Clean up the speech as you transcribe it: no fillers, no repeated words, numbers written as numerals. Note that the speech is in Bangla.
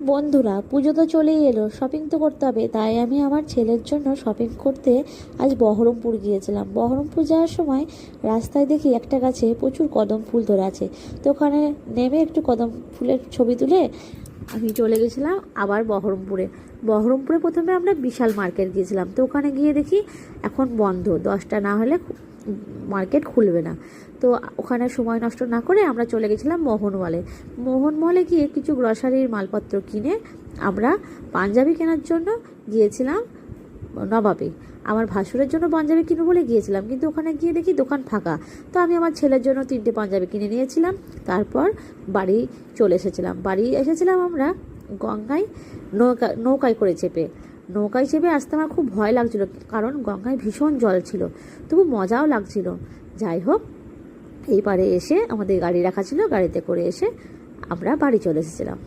বন্ধুরা, পুজো তো চলেই এলো, শপিং তো করতে হবে। তাই আমি আমার ছেলের জন্য শপিং করতে আজ বহরমপুর গিয়েছিলাম। বহরমপুর যাওয়ার সময় রাস্তায় দেখি একটা গাছে প্রচুর কদম ফুল ধরে আছে। তো ওখানে নেমে একটু কদম ফুলের ছবি তুলে আমি চলে গেছিলাম আবার বহরমপুরে। বহরমপুরে প্রথমে আমরা বিশাল মার্কেট গিয়েছিলাম। তো ওখানে গিয়ে দেখি এখন বন্ধ, 10টা না হলে মার্কেট খুলবে না। তো ওখানে সময় নষ্ট না করে আমরা চলে গেছিলাম মোহন মলে। মোহন মলে গিয়ে কিছু গ্রসারির মালপত্র কিনে আমরা পাঞ্জাবি কেনার জন্য গিয়েছিলাম নবাবে। আমার ভাসুরের জন্য পাঞ্জাবি কিনবো বলে গিয়েছিলাম, কিন্তু ওখানে গিয়ে দেখি দোকান ফাঁকা। তো আমি আমার ছেলের জন্য 3টে পাঞ্জাবি কিনে নিয়েছিলাম। তারপর বাড়ি চলে এসেছিলাম। বাড়ি এসেছিলাম আমরা গঙ্গায় নৌকায় করে চেপে। নৌকায় চেপে আসতে আমার খুব ভয় লাগছিল, কারণ গঙ্গায় ভীষণ জল ছিল, তবু মজাও লাগছিল। যাই হোক, এই পারে এসে আমাদের গাড়ি রাখা ছিল, গাড়িতে করে এসে আমরা বাড়ি চলে এসেছিলাম।